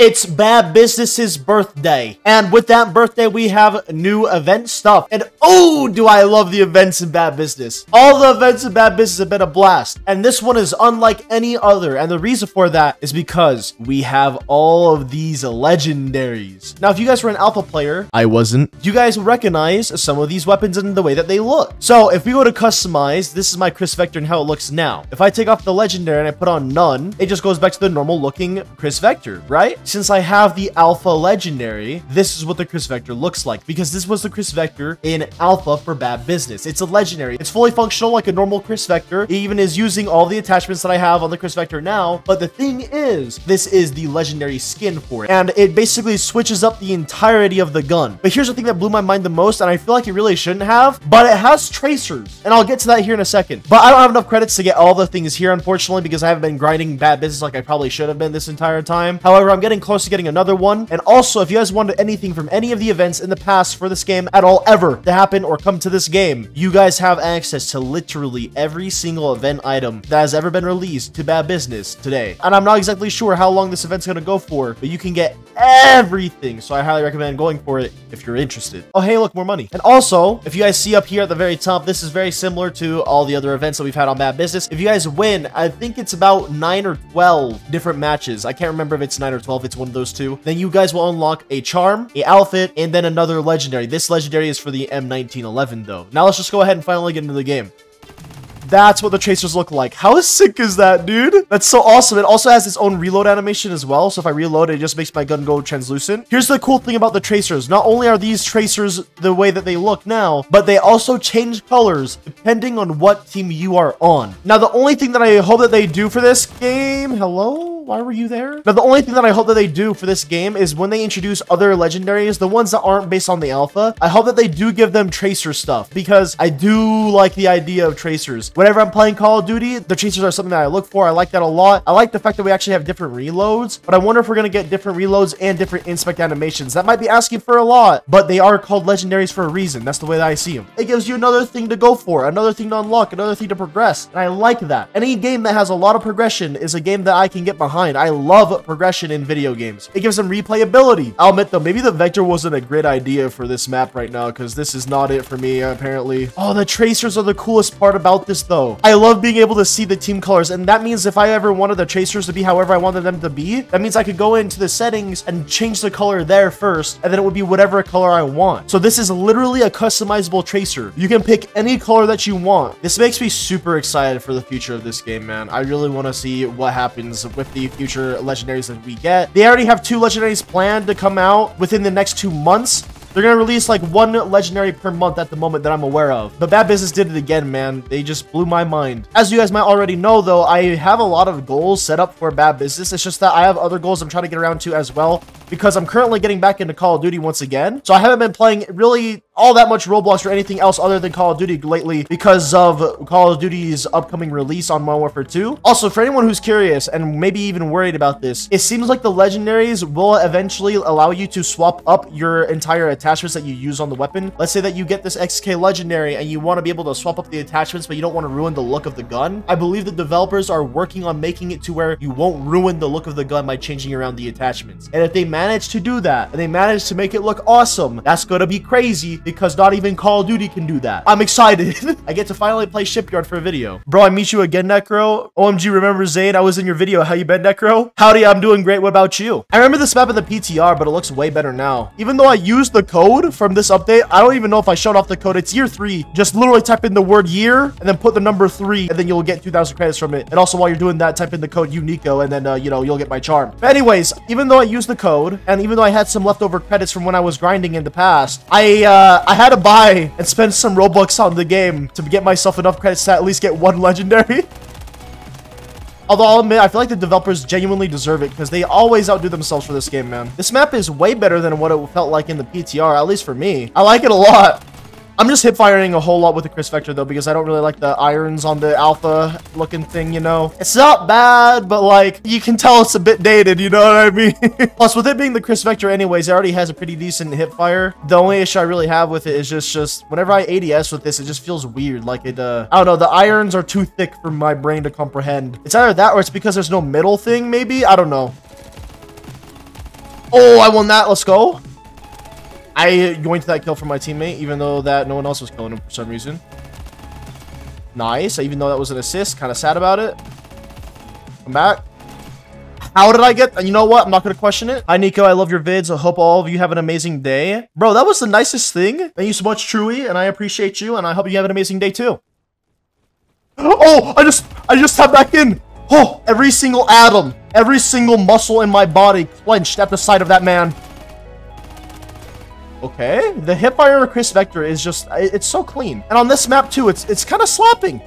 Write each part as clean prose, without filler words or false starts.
It's Bad Business's birthday. And with that birthday, we have new event stuff. And oh, do I love the events in Bad Business. All the events in Bad Business have been a blast. And this one is unlike any other. And the reason for that is because we have all of these legendaries. Now, if you guys were an alpha player, I wasn't, you guys will recognize some of these weapons and the way that they look. So if we go to customize, this is my Chris Vector and how it looks now. If I take off the legendary and I put on none, it just goes back to the normal looking Chris Vector, right? Since I have the alpha legendary, this is what the Chris Vector looks like, because this was the Chris Vector in alpha for Bad Business. It's a legendary. It's fully functional like a normal Chris Vector. It even is using all the attachments that I have on the Chris Vector now. But the thing is, this is the legendary skin for it, and it basically switches up the entirety of the gun. But here's the thing that blew my mind the most, and I feel like it really shouldn't have, but it has tracers, and I'll get to that here in a second. But I don't have enough credits to get all the things here, unfortunately, because I haven't been grinding Bad Business like I probably should have been this entire time. However, I'm getting close to getting another one. And also, if you guys wanted anything from any of the events in the past for this game at all ever to happen or come to this game, you guys have access to literally every single event item that has ever been released to Bad Business today. And I'm not exactly sure how long this event's gonna go for, but you can get everything. So I highly recommend going for it if you're interested. Oh, hey, look, more money. And also, if you guys see up here at the very top, this is very similar to all the other events that we've had on Bad Business. If you guys win, I think it's about 9 or 12 different matches. I can't remember if it's 9 or 12. It's one of those two. Then you guys will unlock a charm, a outfit, and then another legendary. This legendary is for the M1911 though. Now let's just go ahead and finally get into the game. That's what the tracers look like. How sick is that, dude? That's so awesome. It also has its own reload animation as well. So if I reload, it just makes my gun go translucent. Here's the cool thing about the tracers. Not only are these tracers the way that they look now, but they also change colors depending on what team you are on. Now, the only thing that I hope that they do for this game... Hello? Why were you there? Now, the only thing that I hope that they do for this game is when they introduce other legendaries, the ones that aren't based on the alpha, I hope that they do give them tracer stuff, because I do like the idea of tracers. Whenever I'm playing Call of Duty, the tracers are something that I look for. I like that a lot. I like the fact that we actually have different reloads, but I wonder if we're going to get different reloads and different inspect animations. That might be asking for a lot, but they are called legendaries for a reason. That's the way that I see them. It gives you another thing to go for, another thing to unlock, another thing to progress, and I like that. Any game that has a lot of progression is a game that I can get behind. I love progression in video games. It gives them replayability. I'll admit though, maybe the Vector wasn't a great idea for this map right now, because this is not it for me, apparently. Oh, the tracers are the coolest part about this though. I love being able to see the team colors, and that means if I ever wanted the tracers to be however I wanted them to be, that means I could go into the settings and change the color there first, and then it would be whatever color I want. So this is literally a customizable tracer. You can pick any color that you want. This makes me super excited for the future of this game, man. I really want to see what happens with the future legendaries that we get. They already have 2 legendaries planned to come out within the next 2 months. They're gonna release like 1 legendary per month at the moment that I'm aware of. But Bad Business did it again, man. They just blew my mind. As you guys might already know though, I have a lot of goals set up for Bad Business. It's just that I have other goals I'm trying to get around to as well, because I'm currently getting back into Call of Duty once again. So I haven't been playing really all that much Roblox or anything else other than Call of Duty lately because of Call of Duty's upcoming release on Modern Warfare 2. Also, for anyone who's curious and maybe even worried about this, it seems like the legendaries will eventually allow you to swap up your entire attachments that you use on the weapon. Let's say that you get this XK legendary and you want to be able to swap up the attachments, but you don't want to ruin the look of the gun. I believe the developers are working on making it to where you won't ruin the look of the gun by changing around the attachments. And if they manage to do that, and they manage to make it look awesome, that's gonna be crazy, because not even Call of Duty can do that. I'm excited. I get to finally play Shipyard for a video. Bro, I meet you again, Necro. OMG, remember Zayn? I was in your video. How you been, Necro? Howdy, I'm doing great. What about you? I remember this map in the PTR, but it looks way better now. Even though I used the code from this update, I don't even know if I showed off the code. It's year 3. Just literally type in the word year and then put the number 3, and then you'll get 2,000 credits from it. And also while you're doing that, type in the code Unico, and then, you know, you'll get my charm. But anyways, even though I used the code, and even though I had some leftover credits from when I was grinding in the past, I had to buy and spend some Robux on the game to get myself enough credits to at least get 1 legendary. Although I'll admit, I feel like the developers genuinely deserve it, because they always outdo themselves for this game, man. This map is way better than what it felt like in the PTR, at least for me. I like it a lot. I'm just hip firing a whole lot with the Chris Vector though, because I don't really like the irons on the alpha looking thing, you know. It's not bad, but like, you can tell it's a bit dated, you know what I mean? Plus, with it being the Chris Vector anyways, it already has a pretty decent hip fire. The only issue I really have with it is just whenever I ADS with this, it just feels weird. Like it, I don't know, the irons are too thick for my brain to comprehend. It's either that or it's because there's no middle thing, maybe? I don't know. Oh, I won that. Let's go. I going to that kill from my teammate, even though that no one else was killing him for some reason. Nice. Even though that was an assist. Kind of sad about it. Come back. How did I get... You know what? I'm not going to question it. Hi, Nico. I love your vids. I hope all of you have an amazing day. Bro, that was the nicest thing. Thank you so much, Truey, and I appreciate you, and I hope you have an amazing day, too. Oh, I just tapped back in. Oh, every single atom, every single muscle in my body clenched at the sight of that man. Okay, the hipfire Chris Vector is just, it's so clean. And on this map too, it's kind of slapping.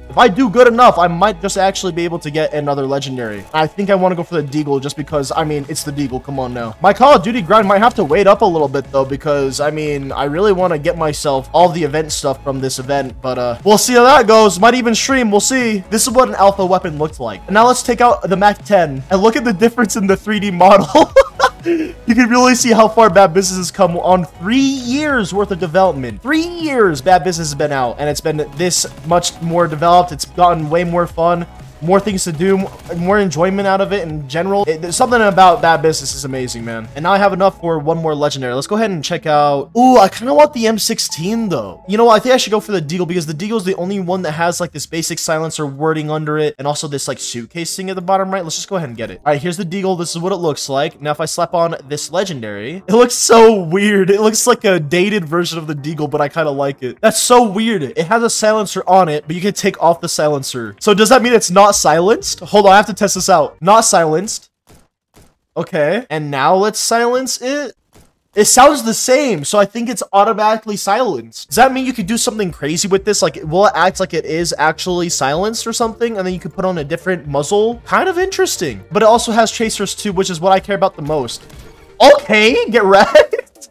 If I do good enough, I might just actually be able to get another legendary. I think I want to go for the Deagle just because, I mean, it's the Deagle. Come on now. My Call of Duty grind might have to wait up a little bit though, because I mean, I really want to get myself all the event stuff from this event, but we'll see how that goes. Might even stream. We'll see. This is what an alpha weapon looked like. And now let's take out the MAC-10 and look at the difference in the 3D model. You can really see how far Bad Business has come on 3 years worth of development. 3 years Bad Business has been out, and it's been this much more developed. It's gotten way more fun, more things to do, more enjoyment out of it in general. There's something about Bad Business is amazing, man. And now I have enough for one more legendary. Let's go ahead and check out. Ooh, I kind of want the M16 though. You know what? I think I should go for the Deagle because the Deagle is the only one that has like this basic silencer wording under it and also this like suitcase thing at the bottom right. Let's just go ahead and get it. All right, here's the Deagle. This is what it looks like. Now, if I slap on this legendary, it looks so weird. It looks like a dated version of the Deagle, but I kind of like it. That's so weird. It has a silencer on it, but you can take off the silencer. So does that mean it's not silenced? Hold on, I have to test this out. Not silenced. Okay. And now let's silence it. It sounds the same, so I think it's automatically silenced. Does that mean you could do something crazy with this? Like, will it act like it is actually silenced or something? And then you could put on a different muzzle? Kind of interesting. But it also has tracers too, which is what I care about the most. Okay, get wrecked.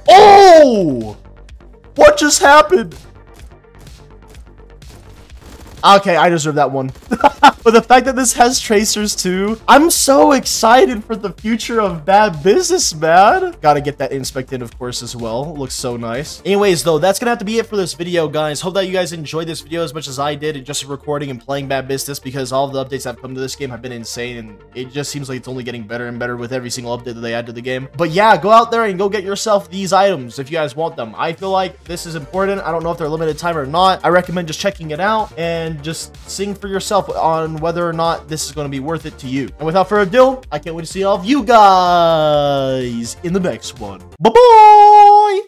Oh! What just happened? Okay, I deserve that one. But the fact that this has tracers too, I'm so excited for the future of Bad Business, man. Gotta get that inspected, of course, as well. Looks so nice. Anyways, though, that's gonna have to be it for this video, guys. Hope that you guys enjoyed this video as much as I did, just recording and playing Bad Business, because all of the updates that have come to this game have been insane, and it just seems like it's only getting better and better with every single update that they add to the game. But yeah, go out there and go get yourself these items if you guys want them. I feel like this is important. I don't know if they're limited time or not. I recommend just checking it out and just seeing for yourself on whether or not this is going to be worth it to you. And without further ado, I can't wait to see all of you guys in the next one. Bye-bye!